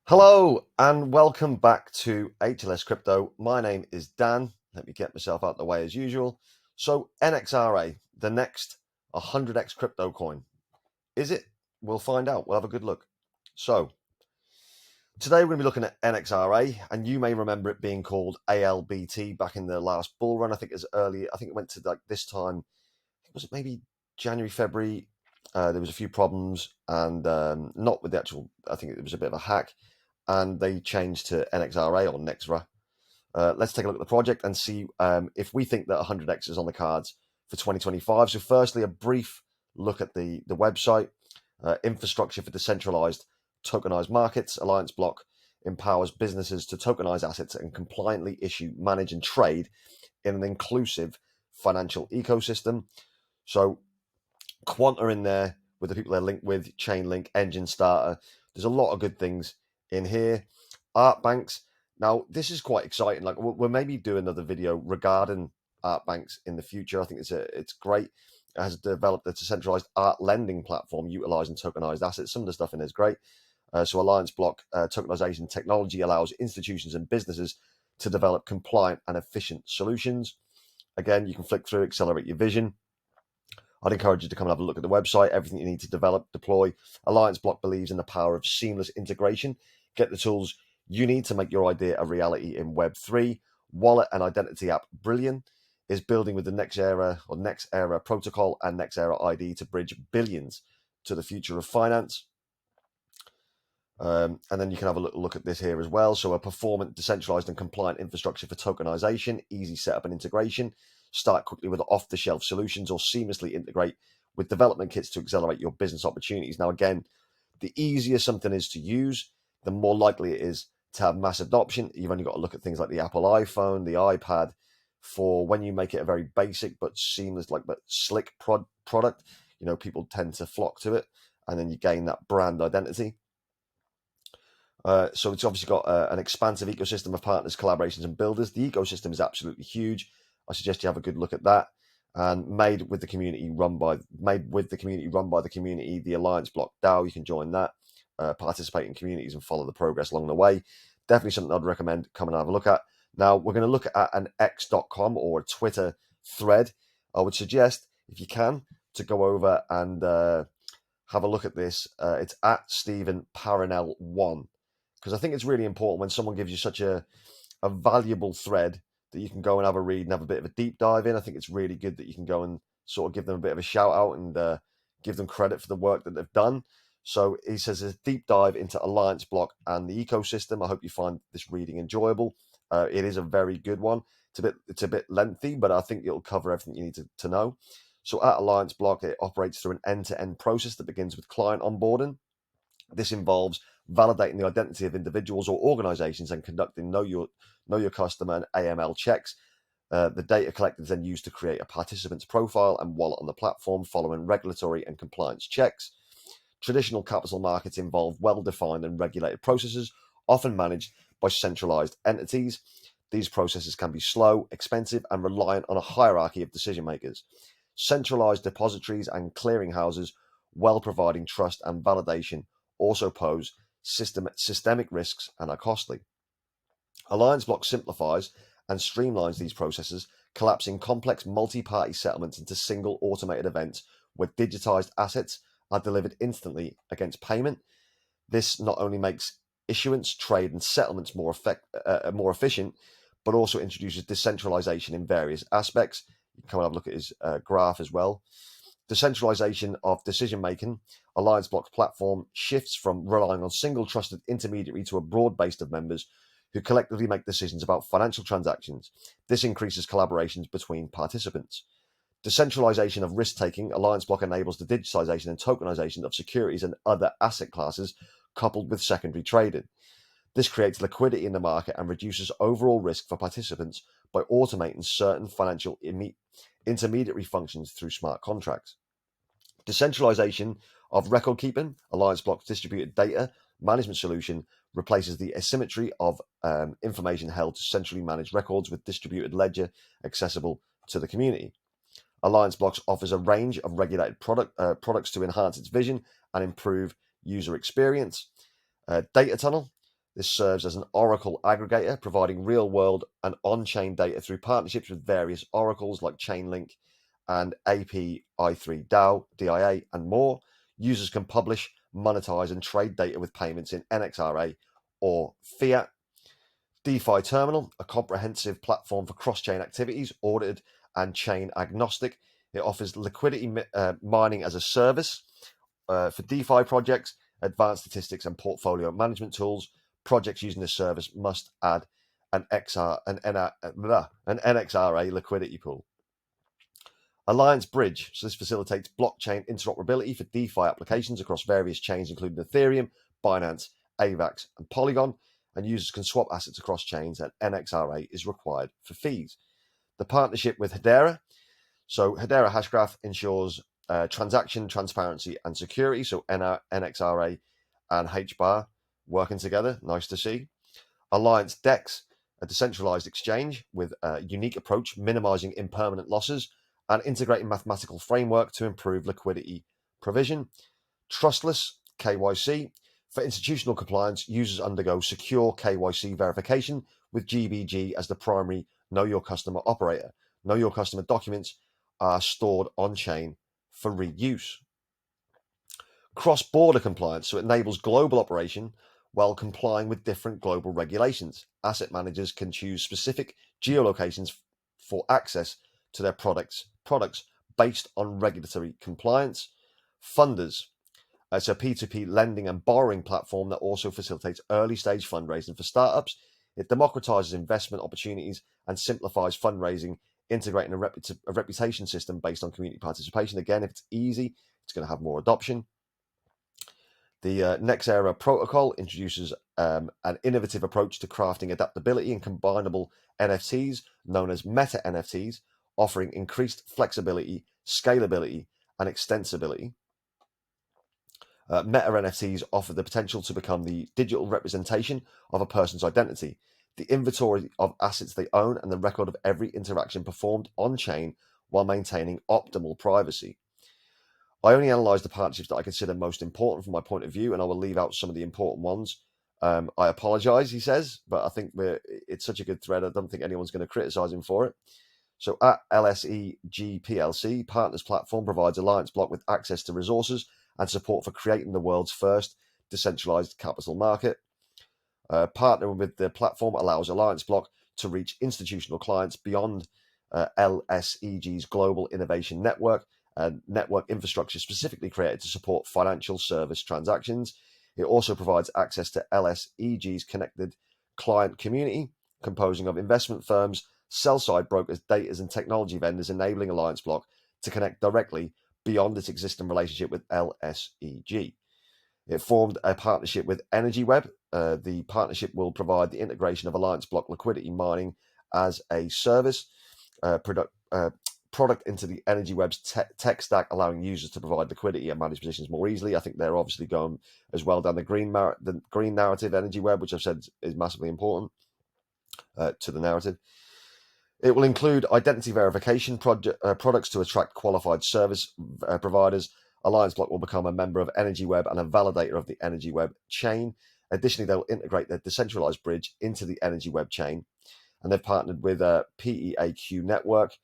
Hello and welcome back to HLS Crypto. My name is Dan. Let me get myself out of the way as usual. So NXRA, the next 100x crypto coin. Is it? We'll find out. We'll have a good look. So today we're going to be looking at NXRA, and you may remember it being called ALBT back in the last bull run. I think it's early. I think it went to like this time. Was it maybe January, February? There was a few problems, and not with the actual. I think it was a bit of a hack, and they changed to NXRA or Nxra. Let's take a look at the project and see if we think that 100x is on the cards for 2025. So, firstly, a brief look at the website. Infrastructure for decentralized tokenized markets. Alliance Block empowers businesses to tokenize assets and compliantly issue, manage, and trade in an inclusive financial ecosystem. So, Quant are in there with the people they're linked with, Chainlink, Engine Starter. There's a lot of good things in here. Art banks. Now, this is quite exciting. Like we'll maybe do another video regarding art banks in the future. I think it's great. It has developed a decentralized art lending platform utilizing tokenized assets. Some of the stuff in there is great. So Alliance Block tokenization technology allows institutions and businesses to develop compliant and efficient solutions. Again, you can flick through, accelerate your vision. I'd encourage you to come and have a look at the website, everything you need to develop, deploy. Alliance Block believes in the power of seamless integration. Get the tools you need to make your idea a reality in Web3. Wallet and identity app Brilliant is building with the Nxra protocol and Nxra ID to bridge billions to the future of finance. And then you can have a look at this here as well. So a performant, decentralized and compliant infrastructure for tokenization, easy setup and integration. Start quickly with off-the-shelf solutions or seamlessly integrate with development kits to accelerate your business opportunities. Now, again, the easier something is to use, the more likely it is to have mass adoption. You've only got to look at things like the Apple iPhone, the iPad, for when you make it a very basic but seamless, but slick product, people tend to flock to it, and then you gain that brand identity. So it's obviously got an expansive ecosystem of partners, collaborations, and builders. The ecosystem is absolutely huge. I suggest you have a good look at that. And made with the community, run by the community. The Alliance Block DAO, you can join that, participate in communities, and follow the progress along the way. Definitely something I'd recommend coming and have a look at. Now we're going to look at an X.com or a Twitter thread. I would suggest, if you can, to go over and have a look at this. It's at Stephen Paranel 1. Because I think it's really important when someone gives you such a valuable thread that you can go and have a read and have a bit of a deep dive in. I think it's really good that you can go and sort of give them a bit of a shout out and give them credit for the work that they've done. So he says a deep dive into Alliance Block and the ecosystem. I hope you find this reading enjoyable. It is a very good one. It's a bit lengthy, but I think it'll cover everything you need to know. So at Alliance Block, it operates through an end-to-end process that begins with client onboarding. This involves validating the identity of individuals or organizations and conducting know your customer and AML checks. The data collected is then used to create a participant's profile and wallet on the platform following regulatory and compliance checks. Traditional capital markets involve well-defined and regulated processes, often managed by centralized entities. These processes can be slow, expensive, and reliant on a hierarchy of decision makers. Centralized depositories and clearinghouses, while providing trust and validation, also pose systemic risks and are costly. Alliance Block simplifies and streamlines these processes, collapsing complex multi-party settlements into single automated events where digitized assets are delivered instantly against payment. This not only makes issuance, trade, and settlements more efficient, but also introduces decentralization in various aspects. You can come and have a look at his graph as well. Decentralization of decision-making. Alliance Block's platform shifts from relying on single trusted intermediary to a broad base of members who collectively make decisions about financial transactions. This increases collaborations between participants. Decentralization of risk-taking. Alliance Block enables the digitization and tokenization of securities and other asset classes coupled with secondary trading. This creates liquidity in the market and reduces overall risk for participants by automating certain financial intermediary functions through smart contracts. Decentralization of record keeping. Alliance Block's distributed data management solution replaces the asymmetry of information held to centrally managed records with distributed ledger accessible to the community. Alliance Blocks offers a range of regulated products to enhance its vision and improve user experience. Data tunnel. This serves as an Oracle aggregator, providing real-world and on-chain data through partnerships with various oracles like Chainlink and API3 DAO, DIA, and more. Users can publish, monetize, and trade data with payments in Nxra or fiat. DeFi Terminal, a comprehensive platform for cross-chain activities, audited and chain agnostic. It offers liquidity mining as a service for DeFi projects, advanced statistics and portfolio management tools. Projects using this service must add an Nxra liquidity pool. Alliance Bridge. So this facilitates blockchain interoperability for DeFi applications across various chains, including Ethereum, Binance, AVAX, and Polygon. And users can swap assets across chains, and Nxra is required for fees. The partnership with Hedera. So Hedera Hashgraph ensures transaction transparency and security. So Nxra and HBAR working together. Nice to see. Alliance Dex, a decentralized exchange with a unique approach, minimizing impermanent losses and integrating mathematical framework to improve liquidity provision. Trustless KYC. For institutional compliance, users undergo secure KYC verification with GBG as the primary Know Your Customer operator. Know Your Customer documents are stored on-chain for reuse. Cross-border compliance, so it enables global operation while complying with different global regulations. Asset managers can choose specific geolocations for access to their products based on regulatory compliance. Funders. It's a P2P lending and borrowing platform that also facilitates early stage fundraising for startups. It democratizes investment opportunities and simplifies fundraising, integrating a reputation system based on community participation. Again, if it's easy, it's going to have more adoption. The Nxra protocol introduces an innovative approach to crafting adaptability and combinable NFTs known as meta NFTs, offering increased flexibility, scalability, and extensibility. Meta NFTs offer the potential to become the digital representation of a person's identity, the inventory of assets they own, and the record of every interaction performed on-chain while maintaining optimal privacy. I only analyze the partnerships that I consider most important from my point of view, and I will leave out some of the important ones. I apologize, he says, but I think it's such a good thread, I don't think anyone's going to criticize him for it. So at LSEG PLC, Partners Platform provides Alliance Block with access to resources and support for creating the world's first decentralized capital market. Partnering with the platform allows Alliance Block to reach institutional clients beyond LSEG's global innovation network, network infrastructure specifically created to support financial service transactions. It also provides access to LSEG's connected client community, composing of investment firms, sell-side brokers, data and technology vendors, enabling Alliance Block to connect directly beyond its existing relationship with LSEG. It formed a partnership with EnergyWeb. The partnership will provide the integration of Alliance Block liquidity mining as a service product into the EnergyWeb's tech stack, allowing users to provide liquidity and manage positions more easily. I think they're obviously going as well down the green narrative, EnergyWeb, which I've said is massively important to the narrative. It will include identity verification products to attract qualified service providers. Alliance Block will become a member of EnergyWeb and a validator of the EnergyWeb chain. Additionally, they'll integrate their decentralized bridge into the EnergyWeb chain. And they've partnered with PEAQ Network,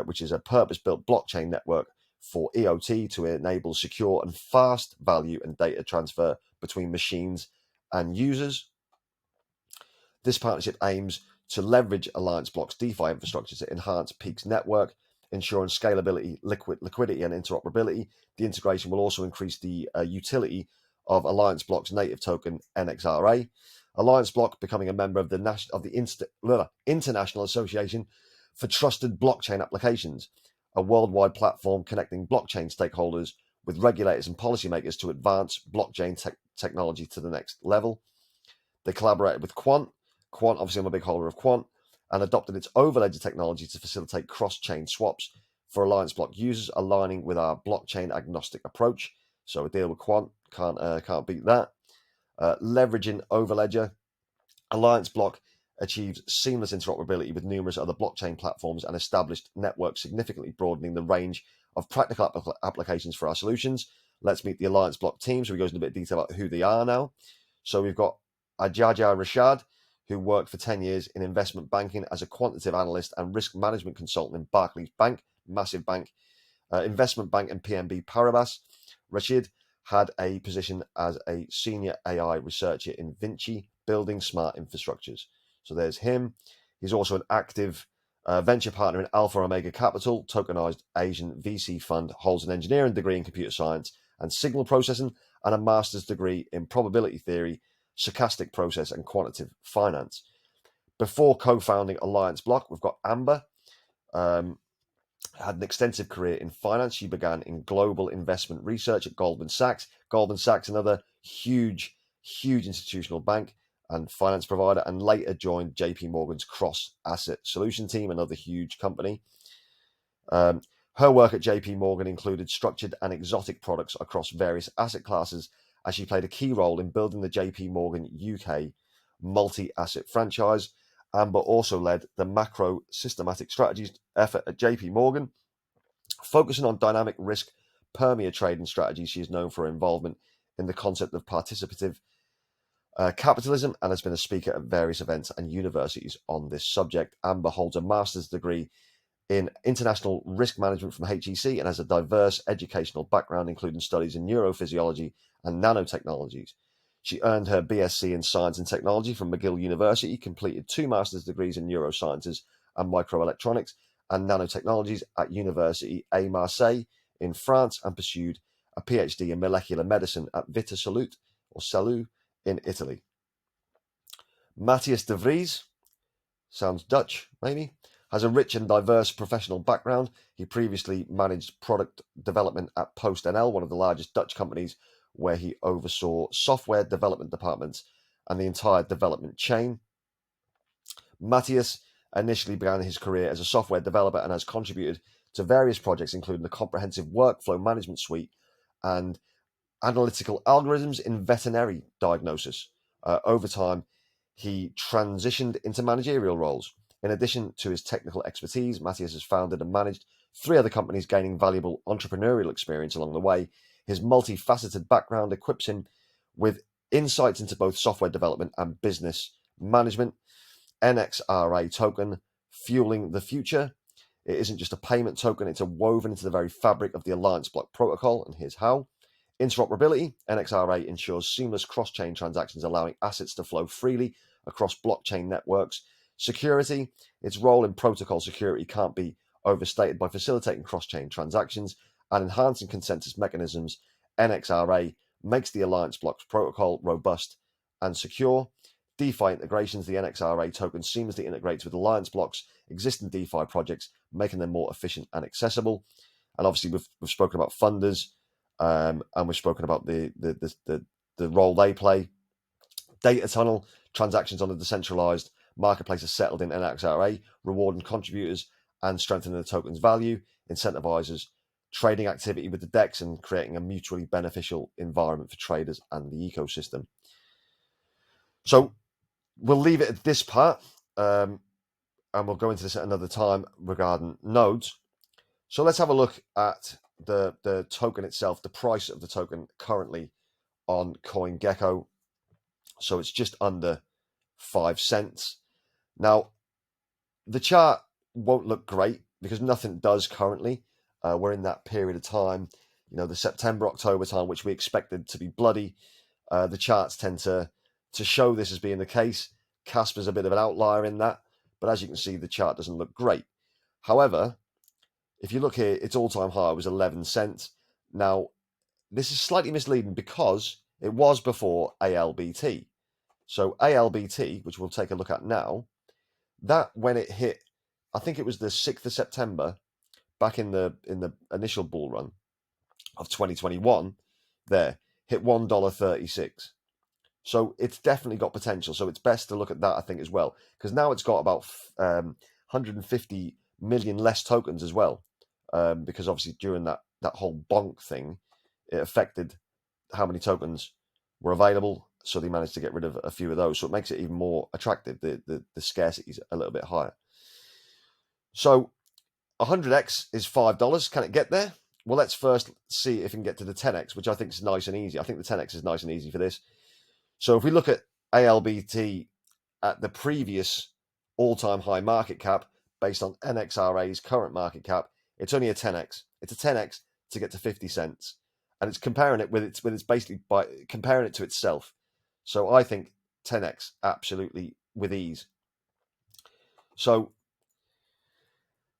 which is a purpose-built blockchain network for EOT to enable secure and fast value and data transfer between machines and users. This partnership aims to leverage Alliance Block's DeFi infrastructure to enhance Peak's network, ensuring scalability, liquidity, and interoperability. The integration will also increase the utility of Alliance Block's native token Nxra. Alliance Block becoming a member of the International Association for Trusted Blockchain Applications, a worldwide platform connecting blockchain stakeholders with regulators and policymakers to advance blockchain technology to the next level. They collaborated with Quant. Quant, obviously I'm a big holder of Quant, and adopted its overledger technology to facilitate cross-chain swaps for Alliance Block users, aligning with our blockchain agnostic approach. So a deal with Quant, can't beat that. Leveraging overledger, Alliance Block achieves seamless interoperability with numerous other blockchain platforms and established networks, significantly broadening the range of practical applications for our solutions. Let's meet the Alliance Block team. So he goes into a bit of detail about who they are now. So we've got Ajaja Rashad, who worked for 10 years in investment banking as a quantitative analyst and risk management consultant in Barclays Bank, massive bank, investment bank, and PNB Paribas. Rashid had a position as a senior AI researcher in Vinci, building smart infrastructures. So there's him. He's also an active venture partner in Alpha Omega Capital, tokenized Asian VC fund, holds an engineering degree in computer science and signal processing, and a master's degree in probability theory, stochastic process, and quantitative finance. Before co-founding Alliance Block, we've got Amber. Had an extensive career in finance. She began in global investment research at Goldman Sachs. Goldman Sachs, another huge institutional bank and finance provider, and later joined JP Morgan's Cross Asset Solution team, another huge company. Her work at JP Morgan included structured and exotic products across various asset classes, as she played a key role in building the JP Morgan UK multi-asset franchise. Amber also led the macro systematic strategies effort at JP Morgan, focusing on dynamic risk permeate trading strategies. She is known for her involvement in the concept of participative capitalism and has been a speaker at various events and universities on this subject. Amber holds a master's degree in international risk management from HEC and has a diverse educational background, including studies in neurophysiology and nanotechnologies. She earned her BSc in Science and Technology from McGill University, completed 2 master's degrees in neurosciences and microelectronics and nanotechnologies at University A Marseille in France, and pursued a PhD in molecular medicine at Vita Salute in Italy. Matthias de Vries, sounds Dutch maybe, has a rich and diverse professional background. He previously managed product development at PostNL, one of the largest Dutch companies, where he oversaw software development departments and the entire development chain. Matthias initially began his career as a software developer and has contributed to various projects, including the comprehensive workflow management suite and analytical algorithms in veterinary diagnosis. Over time, he transitioned into managerial roles. In addition to his technical expertise, Matthias has founded and managed 3 other companies, gaining valuable entrepreneurial experience along the way. His multifaceted background equips him with insights into both software development and business management. Nxra token, fueling the future. It isn't just a payment token, it's woven into the very fabric of the Alliance Block protocol, and here's how. Interoperability. Nxra ensures seamless cross-chain transactions, allowing assets to flow freely across blockchain networks. Security. Its role in protocol security can't be overstated. By facilitating cross-chain transactions and enhancing consensus mechanisms, Nxra makes the Alliance Block's protocol robust and secure. DeFi integrations. The Nxra token seamlessly integrates with Alliance Block's existing DeFi projects, making them more efficient and accessible. And obviously, we've spoken about funders, and we've spoken about the role they play. Data tunnel. Transactions on a decentralized marketplace are settled in Nxra, rewarding contributors and strengthening the token's value. Incentivizes trading activity with the DEX and creating a mutually beneficial environment for traders and the ecosystem. So we'll leave it at this part, and we'll go into this at another time regarding nodes. So let's have a look at the token itself, the price of the token currently on CoinGecko. So it's just under 5 cents. Now, the chart won't look great because nothing does currently. We're in that period of time, the September, October time, which we expected to be bloody. The charts tend to show this as being the case. Casper's a bit of an outlier in that, but as you can see, the chart doesn't look great. However, if you look here, its all-time high was 11 cents. Now, this is slightly misleading because it was before ALBT. So ALBT, which we'll take a look at now, that when it hit, I think it was the 6th of September, back in the initial bull run of 2021, there, hit $1.36. So it's definitely got potential. So it's best to look at that, I think, as well, because now it's got about 150 million less tokens as well, because obviously during that whole bonk thing, it affected how many tokens were available. So they managed to get rid of a few of those. So it makes it even more attractive. The scarcity is a little bit higher. So 100x is $5. Can it get there? Well, let's first see if it can get to the 10x, which I think is nice and easy. I think the 10x is nice and easy for this. So if we look at ALBT at the previous all-time high market cap based on NXRA's current market cap, it's only a 10x. It's a 10x to get to 50 cents, and it's comparing it with its basically by comparing it to itself. So I think 10x absolutely with ease. So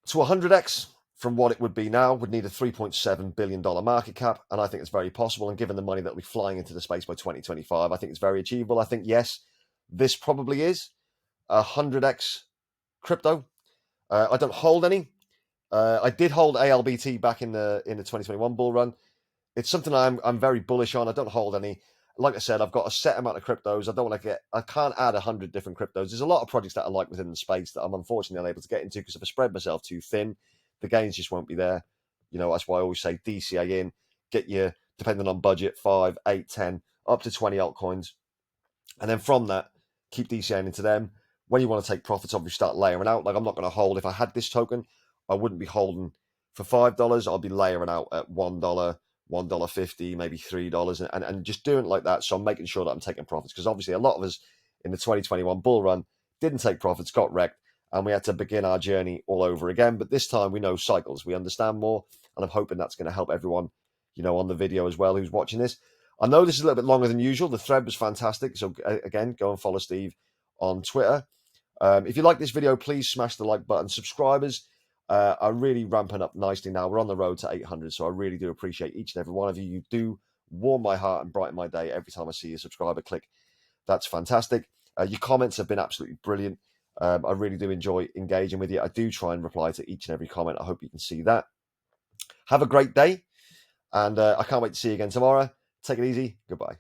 to 100x from what it would be now would need a $3.7 billion market cap, and I think it's very possible. And given the money that will be flying into the space by 2025, I think it's very achievable. I think, yes, this probably is a 100x crypto. I don't hold any. I did hold ALBT back in the 2021 bull run. It's something I'm very bullish on. I don't hold any. Like I said, I've got a set amount of cryptos. I can't add 100 different cryptos. There's a lot of projects that I like within the space that I'm unfortunately unable to get into because if I spread myself too thin, the gains just won't be there. You know, that's why I always say DCA in, get your, depending on budget, 5, 8, 10, up to 20 altcoins. And then from that, keep DCAing into them. When you want to take profits, obviously start layering out. Like I'm not going to hold, if I had this token, I wouldn't be holding for $5. I'll be layering out at $1, $1.50, maybe $3, and just doing it like that. So I'm making sure that I'm taking profits because obviously a lot of us in the 2021 bull run didn't take profits, got wrecked, and we had to begin our journey all over again. But this time we know cycles, we understand more, and I'm hoping that's going to help everyone, you know, on the video as well who's watching this. I know this is a little bit longer than usual. The thread was fantastic. So again, go and follow Steve on Twitter. If you like this video, please smash the like button. Subscribers are really ramping up nicely now. We're on the road to 800, so I really do appreciate each and every one of you. You do warm my heart and brighten my day every time I see a subscriber click. That's fantastic. Your comments have been absolutely brilliant. I really do enjoy engaging with you. I do try and reply to each and every comment. I hope you can see that. Have a great day, and I can't wait to see you again tomorrow. Take it easy. Goodbye.